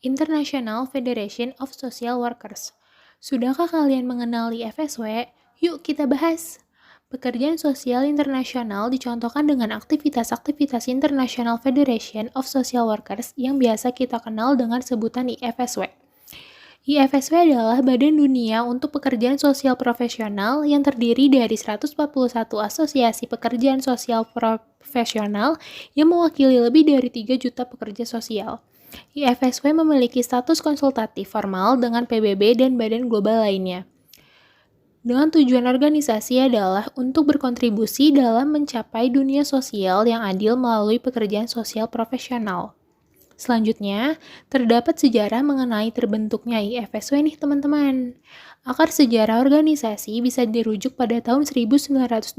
International Federation of Social Workers. Sudahkah kalian mengenali FSW? Yuk kita bahas. Pekerjaan sosial internasional dicontohkan dengan aktivitas-aktivitas International Federation of Social Workers yang biasa kita kenal dengan sebutan IFSW. IFSW adalah Badan Dunia untuk Pekerjaan Sosial Profesional yang terdiri dari 141 asosiasi pekerjaan sosial profesional yang mewakili lebih dari 3 juta pekerja sosial. IFSW memiliki status konsultatif formal dengan PBB dan badan global lainnya. Dengan tujuan organisasi adalah untuk berkontribusi dalam mencapai dunia sosial yang adil melalui pekerjaan sosial profesional. Selanjutnya, terdapat sejarah mengenai terbentuknya IFSW nih teman-teman. Akar sejarah organisasi bisa dirujuk pada tahun 1928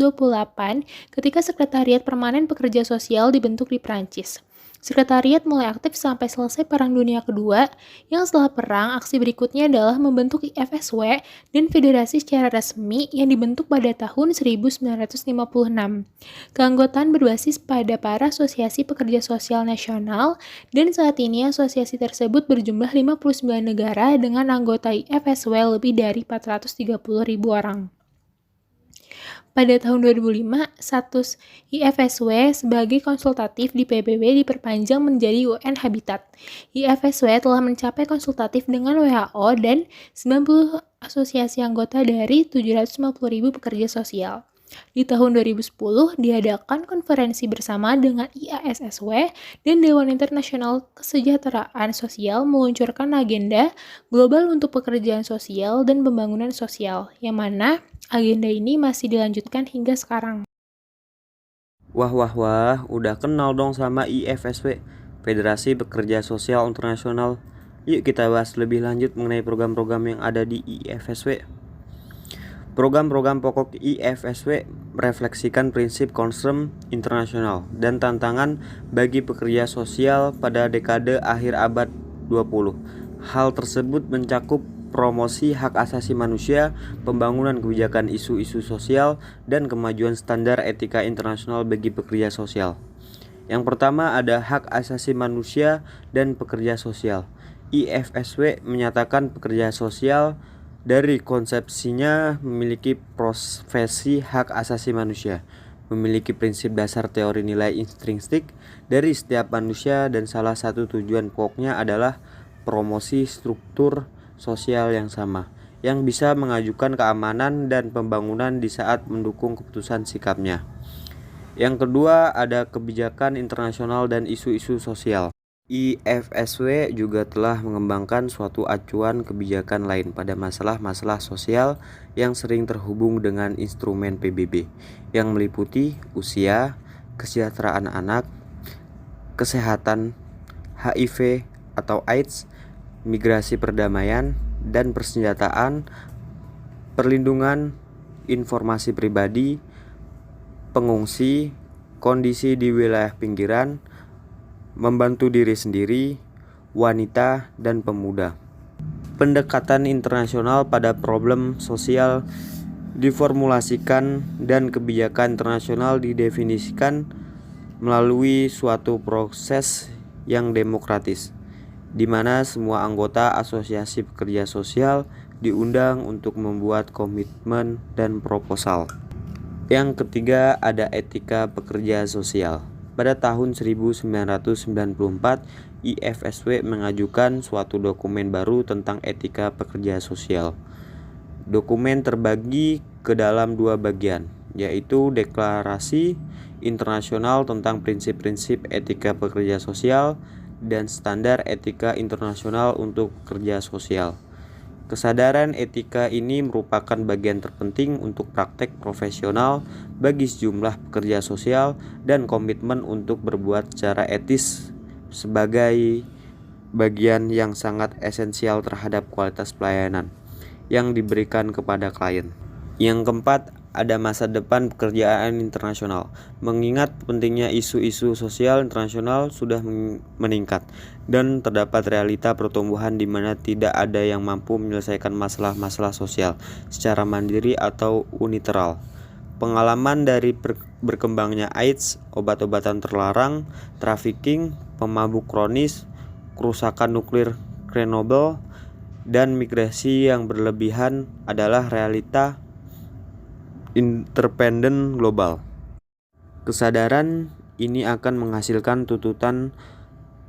ketika Sekretariat Permanen Pekerja Sosial dibentuk di Prancis. Sekretariat mulai aktif sampai selesai Perang Dunia Kedua, yang setelah perang, aksi berikutnya adalah membentuk IFSW dan federasi secara resmi yang dibentuk pada tahun 1956. Keanggotaan berbasis pada para asosiasi pekerja sosial nasional, dan saat ini asosiasi tersebut berjumlah 59 negara dengan anggota IFSW lebih dari 430.000 orang. Pada tahun 2005, status IFSW sebagai konsultatif di PBB diperpanjang menjadi UN Habitat. IFSW telah mencapai konsultatif dengan WHO dan 90 asosiasi anggota dari 750.000 pekerja sosial. Di tahun 2010, diadakan konferensi bersama dengan IASSW dan Dewan Internasional Kesejahteraan Sosial meluncurkan agenda global untuk pekerjaan sosial dan pembangunan sosial, yang mana agenda ini masih dilanjutkan hingga sekarang. Wah, udah kenal dong sama IFSW, Federasi Pekerja Sosial Internasional. Yuk kita bahas lebih lanjut mengenai program-program yang ada di IFSW. Program-program pokok IFSW merefleksikan prinsip concern internasional dan tantangan bagi pekerja sosial pada dekade akhir abad 20. Hal tersebut mencakup promosi hak asasi manusia, pembangunan kebijakan isu-isu sosial, dan kemajuan standar etika internasional bagi pekerja sosial. Yang pertama ada hak asasi manusia dan pekerja sosial. IFSW menyatakan pekerja sosial dari konsepsinya memiliki profesi hak asasi manusia, memiliki prinsip dasar teori nilai intrinsik dari setiap manusia, dan salah satu tujuan pokoknya adalah promosi struktur sosial yang sama, yang bisa mengajukan keamanan dan pembangunan di saat mendukung keputusan sikapnya. Yang kedua ada kebijakan internasional dan isu-isu sosial. IFSW juga telah mengembangkan suatu acuan kebijakan lain pada masalah-masalah sosial yang sering terhubung dengan instrumen PBB, yang meliputi usia, kesejahteraan anak, kesehatan, HIV atau AIDS, migrasi perdamaian dan persenjataan, perlindungan informasi pribadi, pengungsi, kondisi di wilayah pinggiran, membantu diri sendiri, wanita, dan pemuda. Pendekatan internasional pada problem sosial diformulasikan dan kebijakan internasional didefinisikan melalui suatu proses yang demokratis, di mana semua anggota asosiasi pekerja sosial diundang untuk membuat komitmen dan proposal. Yang ketiga ada etika pekerja sosial. Pada tahun 1994, IFSW mengajukan suatu dokumen baru tentang etika pekerja sosial. Dokumen terbagi ke dalam 2 bagian, yaitu Deklarasi Internasional tentang Prinsip-prinsip Etika Pekerja Sosial dan Standar Etika Internasional untuk Pekerja Sosial. Kesadaran etika ini merupakan bagian terpenting untuk praktek profesional bagi sejumlah pekerja sosial dan komitmen untuk berbuat secara etis sebagai bagian yang sangat esensial terhadap kualitas pelayanan yang diberikan kepada klien. Yang keempat ada masa depan pekerjaan internasional. Mengingat pentingnya isu-isu sosial internasional sudah meningkat dan terdapat realita pertumbuhan di mana tidak ada yang mampu menyelesaikan masalah-masalah sosial secara mandiri atau unilateral. Pengalaman dari berkembangnya AIDS, obat-obatan terlarang, trafficking, pemabuk kronis, kerusakan nuklir Chernobyl, dan migrasi yang berlebihan adalah realita interdependen global. Kesadaran ini akan menghasilkan tuntutan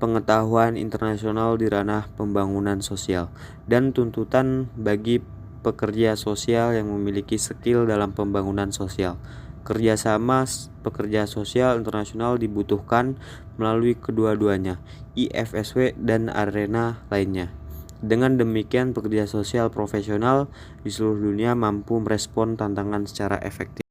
pengetahuan internasional di ranah pembangunan sosial dan tuntutan bagi pekerja sosial yang memiliki skill dalam pembangunan sosial. Kerjasama pekerja sosial internasional dibutuhkan melalui kedua-duanya, IFSW dan arena lainnya. Dengan demikian, pekerja sosial profesional di seluruh dunia mampu merespon tantangan secara efektif.